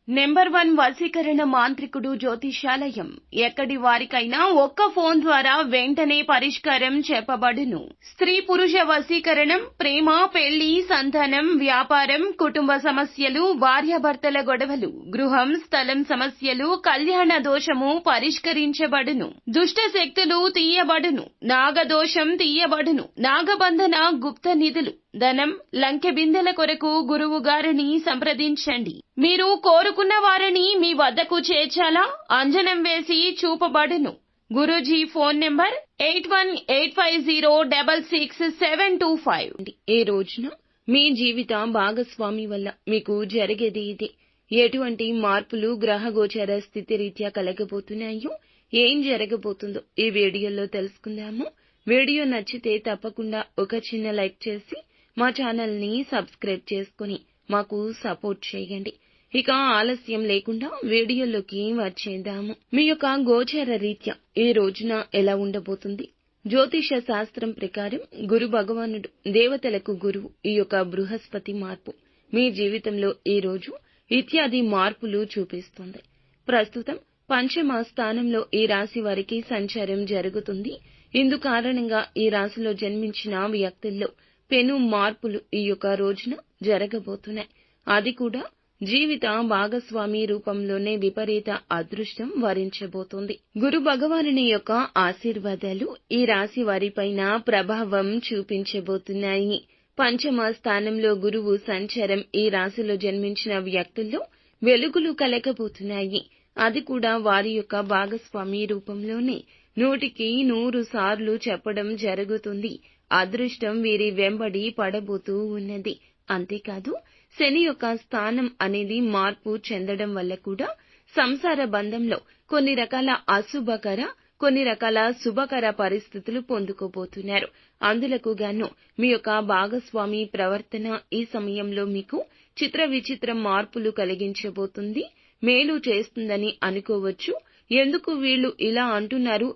Number 1 వశీకరణ మాంత్రికుడు జ్యోతిష్యాలయం. ఎక్కడి వారికైనా ఒక్క ఫోన్ ద్వారా వెంటనే పరిష్కారం చెప్పబడును. స్త్రీ పురుష వశీకరణం, ప్రేమ, పెళ్లి, సంతానం, వ్యాపారం, కుటుంబ సమస్యలు, భార్యాభర్తల గొడవలు, గృహం, స్థలం సమస్యలు, కళ్యాణ దోషము పరిష్కరించబడును. దుష్ట శక్తులు తీయబడును. నాగదోషం తీయబడును. నాగబంధన, గుప్త నిధులు, ధనం, లంకె బిందెల కొరకు గురువు గారిని సంప్రదించండి. మీరు కోరుకున్న వారిని మీ వద్దకు చేర్చాలా? అంజనం వేసి చూపబడును. Guruji phone number 8185066725. ఈ రోజున మీ జీవిత భాగస్వామి వల్ల మీకు జరిగేది ఇదే. ఎటువంటి మార్పులు గ్రహ గోచర స్థితి రీత్యా కలగబోతున్నాయో, ఏం జరగబోతుందో ఈ వీడియోలో తెలుసుకుందాము. వీడియో నచ్చితే తప్పకుండా ఒక చిన్న లైక్ చేసి మా ఛానల్ ని సబ్స్క్రైబ్ చేసుకుని మాకు సపోర్ట్ చేయండి. ఇక ఆలస్యం లేకుండా వీడియోలోకి వచ్చేద్దాము. మీ యొక్క గోచర రీత్యా ఈ రోజున ఎలా ఉండబోతుంది? జ్యోతిష శాస్త్రం ప్రకారం గురు భగవానుడు, దేవతలకు గురువు ఈ యొక్క బృహస్పతి మార్పు మీ జీవితంలో ఈ రోజు ఇత్యాది మార్పులు చూపిస్తుంది. ప్రస్తుతం పంచమ స్థానంలో ఈ రాశి వారికి సంచారం జరుగుతుంది. ఇందు కారణంగా ఈ రాశిలో జన్మించిన వ్యక్తుల్లో పెను మార్పులు ఈ యొక్క రోజున జరగబోతున్నాయి. అది కూడా జీవిత భాగస్వామి రూపంలోనే విపరీత అదృష్టం వరించబోతోంది. గురు భగవానుని యొక్క ఆశీర్వాదాలు ఈ రాశి వారిపైన ప్రభావం చూపించబోతున్నాయి. పంచమ స్థానంలో గురువు సంచారం ఈ రాశిలో జన్మించిన వ్యక్తుల్లో వెలుగులు కలగబోతున్నాయి. అది కూడా వారి యొక్క భాగస్వామి రూపంలోనే 100కి 100 సార్లు చెప్పడం జరుగుతుంది. అదృష్టం వీరి వెంబడి పడబోతూ ఉన్నది. అంతేకాదు, శని యొక్క స్థానం అనేది మార్పు చెందడం వల్ల కూడా సంసార బంధంలో కొన్ని రకాల అశుభకర, కొన్ని రకాల శుభకర పరిస్థితులు పొందుకోబోతున్నారు. అందులకు గాను మీ యొక్క భాగస్వామి ప్రవర్తన ఈ సమయంలో మీకు చిత్ర విచిత్ర మార్పులు కలిగించబోతుంది. మేలు చేస్తుందని అనుకోవచ్చు. ఎందుకు వీళ్ళు ఇలా అంటున్నారు,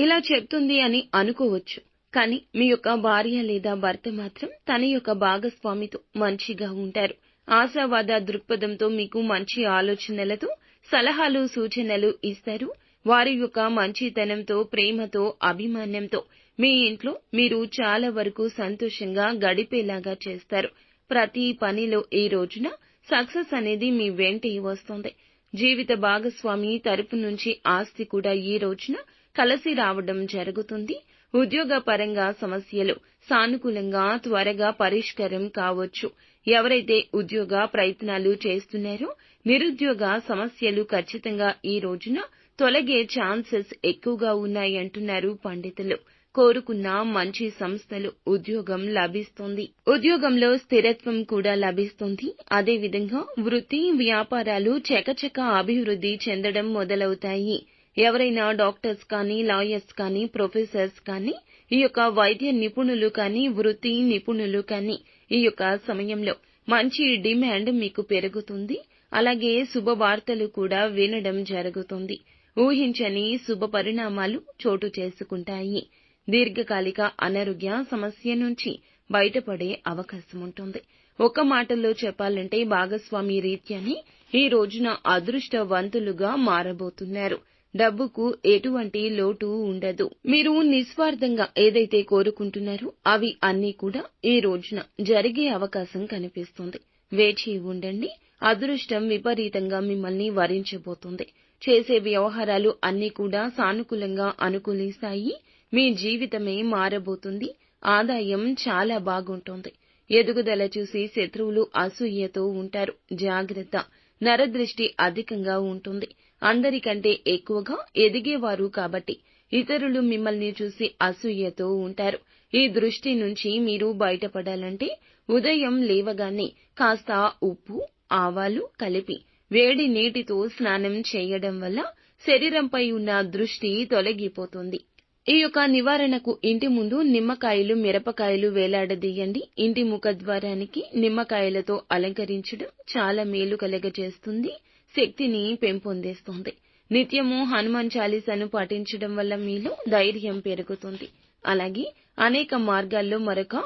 ఇలా చెప్తుంది అని అనుకోవచ్చు. కానీ మీ యొక్క భార్య లేదా భర్త మాత్రం తన యొక్క భాగస్వామితో మంచిగా ఉంటారు. ఆశావాద దృక్పథంతో మీకు మంచి ఆలోచనలతో సలహాలు, సూచనలు ఇస్తారు. వారి యొక్క మంచితనంతో, ప్రేమతో, అభిమానంతో మీ ఇంట్లో మీరు చాలా వరకు సంతోషంగా గడిపేలాగా చేస్తారు. ప్రతి పనిలో ఈ రోజున సక్సెస్ అనేది మీ వెంటే వస్తుంది. జీవిత భాగస్వామి తరపు నుంచి ఆస్తి కూడా ఈ రోజున కలిసి రావడం జరుగుతుంది. ఉద్యోగ పరంగా సమస్యలు సానుకూలంగా త్వరగా పరిష్కారం కావచ్చు. ఎవరైతే ఉద్యోగ ప్రయత్నాలు చేస్తున్నారో నిరుద్యోగ సమస్యలు ఖచ్చితంగా ఈ రోజున తొలగే ఛాన్సెస్ ఎక్కువగా ఉన్నాయంటున్నారు పండితులు. కోరుకున్న మంచి సంస్థలు ఉద్యోగం లభిస్తుంది. ఉద్యోగంలో స్థిరత్వం కూడా లభిస్తుంది. అదేవిధంగా వృత్తి, వ్యాపారాలు చకచక అభివృద్ధి చెందడం మొదలవుతాయి. ఎవరైనా డాక్టర్స్ కానీ, లాయర్స్ కానీ, ప్రొఫెసర్స్ కానీ, ఈ యొక్క వైద్య నిపుణులు కానీ, వృత్తి నిపుణులు కానీ ఈ యొక్క సమయంలో మంచి డిమాండ్ మీకు పెరుగుతుంది. అలాగే శుభవార్తలు కూడా వినడం జరుగుతుంది. ఊహించని శుభ పరిణామాలు చోటు చేసుకుంటాయి. దీర్ఘకాలిక అనారోగ్య సమస్య నుంచి బయటపడే అవకాశం ఉంటుంది. ఒక మాటలో చెప్పాలంటే భాగస్వామి రీత్యానే ఈ రోజున అదృష్టవంతులుగా మారబోతున్నారు. డబ్బుకు ఎటువంటి లోటు ఉండదు. మీరు నిస్వార్థంగా ఏదైతే కోరుకుంటున్నారో అవి అన్నీ కూడా ఈ రోజున జరిగే అవకాశం కనిపిస్తుంది. వేచి ఉండండి. అదృష్టం విపరీతంగా మిమ్మల్ని వరించబోతుంది. చేసే వ్యవహారాలు అన్నీ కూడా సానుకూలంగా అనుకూలిస్తాయి. మీ జీవితమే మారబోతుంది. ఆదాయం చాలా బాగుంటుంది. ఎదుగుదల చూసి శత్రువులు అసూయతో ఉంటారు. జాగ్రత్త. నరదృష్టి అధికంగా ఉంటుంది. అందరికంటే ఎక్కువగా ఎదిగేవారు కాబట్టి ఇతరులు మిమ్మల్ని చూసి అసూయతో ఉంటారు. ఈ దృష్టి నుంచి మీరు బయటపడాలంటే ఉదయం లేవగానే కాస్త ఉప్పు, ఆవాలు కలిపి వేడి నీటితో స్నానం చేయడం వల్ల శరీరంపై ఉన్న దృష్టి తొలగిపోతుంది. ఈ యొక్క నివారణకు ఇంటి ముందు నిమ్మకాయలు, మిరపకాయలు వేలాడదీయండి. ఇంటి ముఖద్వారానికి నిమ్మకాయలతో అలంకరించడం చాలా మేలు కలగజేస్తుంది. శక్తిని పెంపొందిస్తుంది. నిత్యము హనుమాన్ చాలీసాను పఠించడం వల్ల మీలో ధైర్యం పెరుగుతుంది. అలాగే అనేక మార్గాల్లో మరొక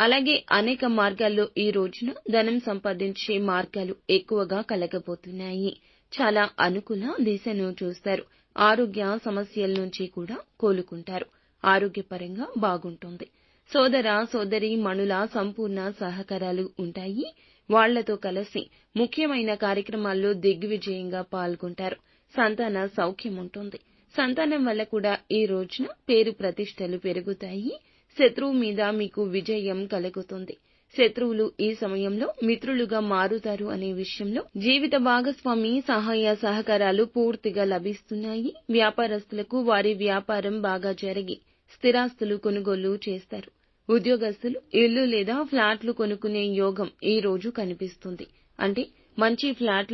అలాగే అనేక మార్గాల్లో ఈ రోజున ధనం సంపాదించే మార్గాలు ఎక్కువగా కలగబోతున్నాయి. చాలా అనుకూల దిశను చూస్తారు. ఆరోగ్య సమస్యల నుంచి కూడా కోలుకుంటారు. ఆరోగ్యపరంగా బాగుంటుంది. సోదర సోదరీమణుల సంపూర్ణ సహకారాలు ఉంటాయి. వాళ్లతో కలిసి ముఖ్యమైన కార్యక్రమాల్లో దిగ్విజయంగా పాల్గొంటారు. సంతాన సౌఖ్యం ఉంటుంది. సంతానం వల్ల కూడా ఈ రోజున పేరు ప్రతిష్టలు పెరుగుతాయి. శత్రువు మీద మీకు విజయం కలుగుతుంది. శత్రువులు ఈ సమయంలో మిత్రులుగా మారుతారు అనే విషయంలో జీవిత భాగస్వామి సహాయ సహకారాలు పూర్తిగా లభిస్తున్నాయి. వ్యాపారస్తులకు వారి వ్యాపారం బాగా జరిగి స్థిరాస్తులు కొనుగోలు చేస్తారు. ఉద్యోగస్తులు ఇల్లు లేదా ఫ్లాట్లు కొనుక్కునే యోగం ఈ రోజు కనిపిస్తుంది. అంటే మంచి ఫ్లాట్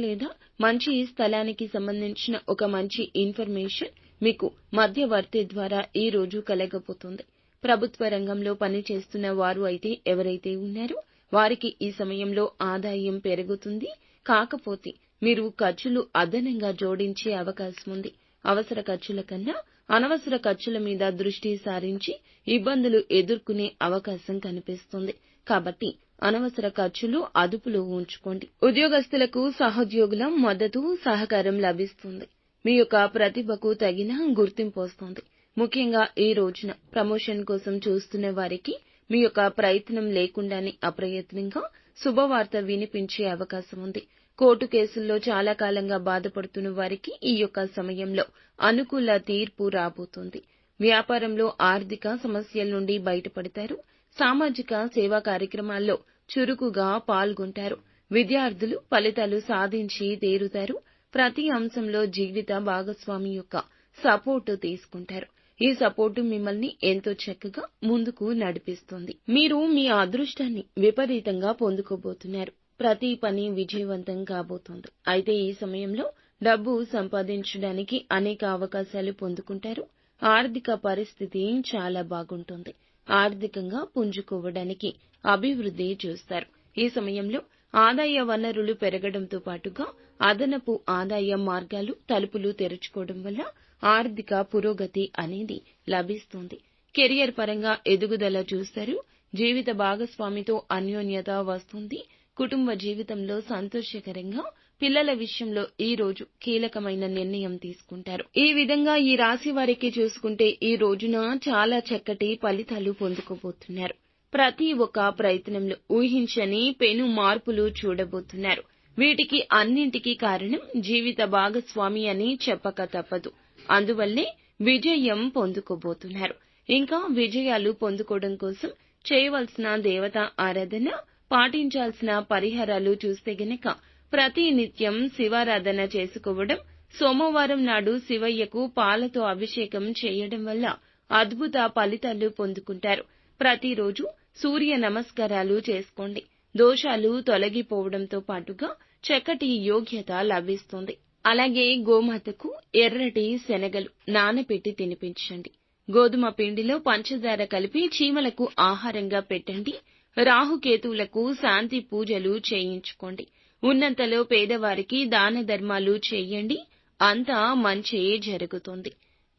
లేదా మంచి స్థలానికి సంబంధించిన ఒక మంచి ఇన్ఫర్మేషన్ మీకు మధ్యవర్తి ద్వారా ఈ రోజు కలగబోతుంది. ప్రభుత్వ రంగంలో పనిచేస్తున్న వారు అయితే ఎవరైతే ఉన్నారో వారికి ఈ సమయంలో ఆదాయం పెరుగుతుంది. కాకపోతే మీరు ఖర్చులు అదనంగా జోడించే అవకాశం ఉంది. అవసర ఖర్చుల కన్నా అనవసర ఖర్చుల మీద దృష్టి సారించి ఇబ్బందులు ఎదుర్కొనే అవకాశం కనిపిస్తుంది. కాబట్టి అనవసర ఖర్చులు అదుపులో ఉంచుకోండి. ఉద్యోగస్తులకు సహోద్యోగుల మద్దతు సహకారం లభిస్తుంది. మీ యొక్క ప్రతిభకు తగిన గుర్తింపు వస్తుంది. ముఖ్యంగా ఈ రోజున ప్రమోషన్ కోసం చూస్తున్న వారికి మీ యొక్క ప్రయత్నం లేకుండానే అప్రయత్నంగా శుభవార్త వినిపించే అవకాశం ఉంది. కోర్టు కేసుల్లో చాలా కాలంగా బాధపడుతున్న వారికి ఈ యొక్క సమయంలో అనుకూల తీర్పు రాబోతుంది. వ్యాపారంలో ఆర్థిక సమస్యల నుండి బయటపడతారు. సామాజిక సేవా కార్యక్రమాల్లో చురుకుగా పాల్గొంటారు. విద్యార్థులు ఫలితాలు సాధించి తీరుతారు. ప్రతి అంశంలో జీవిత భాగస్వామి యొక్క సపోర్టు తీసుకుంటారు. ఈ సపోర్టు మిమ్మల్ని ఎంతో చక్కగా ముందుకు నడిపిస్తుంది. మీరు మీ అదృష్టాన్ని విపరీతంగా పొందుకోబోతున్నారు. ప్రతి పని విజయవంతం కాబోతోంది. అయితే ఈ సమయంలో డబ్బు సంపాదించడానికి అనేక అవకాశాలు పొందుకుంటారు. ఆర్థిక పరిస్థితి చాలా బాగుంటుంది. ఆర్థికంగా పుంజుకోవడానికి అభివృద్ధి చూస్తారు. ఈ సమయంలో ఆదాయ వనరులు పెరగడంతో పాటుగా అదనపు ఆదాయ మార్గాలు తలుపులు తెరుచుకోవడం వల్ల ఆర్థిక పురోగతి అనేది లభిస్తుంది. కెరియర్ పరంగా ఎదుగుదల చూస్తారు. జీవిత భాగస్వామితో అన్యోన్యత వస్తుంది. కుటుంబ జీవితంలో సంతోషకరంగా పిల్లల విషయంలో ఈ రోజు కీలకమైన నిర్ణయం తీసుకుంటారు. ఈ విధంగా ఈ రాశి వారికి చూసుకుంటే ఈ రోజున చాలా చక్కటి ఫలితాలు పొందుకోబోతున్నారు. ప్రతి ఒక్క ప్రయత్నంలో ఊహించని పెను మార్పులు చూడబోతున్నారు. వీటికి అన్నింటికీ కారణం జీవిత భాగస్వామి అని చెప్పక తప్పదు. అందువల్లే విజయం పొందుకోబోతున్నారు. ఇంకా విజయాలు పొందుకోవడం కోసం చేయవలసిన దేవతా ఆరాధన, పాటించాల్సిన పరిహారాలు చూస్తే గనక ప్రతి నిత్యం శివారాధన చేసుకోవడం, సోమవారం నాడు శివయ్యకు పాలతో అభిషేకం చేయడం వల్ల అద్భుత ఫలితాలు పొందుకుంటారు. ప్రతిరోజు సూర్య నమస్కారాలు చేసుకోండి. దోషాలు తొలగిపోవడంతో పాటుగా చక్కటి యోగ్యత లభిస్తుంది. అలాగే గోమాతకు ఎర్రటి శనగలు నానబెట్టి తినిపించండి. గోధుమ పిండిలో పంచదార కలిపి చీమలకు ఆహారంగా పెట్టండి. రాహుకేతువులకు శాంతి పూజలు చేయించుకోండి. ఉన్నంతలో పేదవారికి దాన ధర్మాలు చేయండి. అంతా మంచే జరుగుతుంది.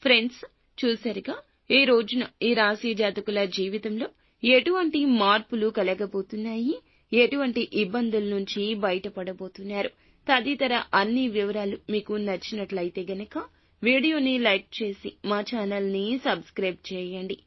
ఫ్రెండ్స్, చూశారుగా ఈ రోజున ఈ రాశి జాతకుల జీవితంలో ఎటువంటి మార్పులు కలగబోతున్నాయి, ఎటువంటి ఇబ్బందుల నుంచి బయటపడబోతున్నారు తదితర అన్ని వివరాలు మీకు నచ్చినట్లయితే గనక వీడియోని లైక్ చేసి మా ఛానల్ని సబ్స్క్రైబ్ చేయండి.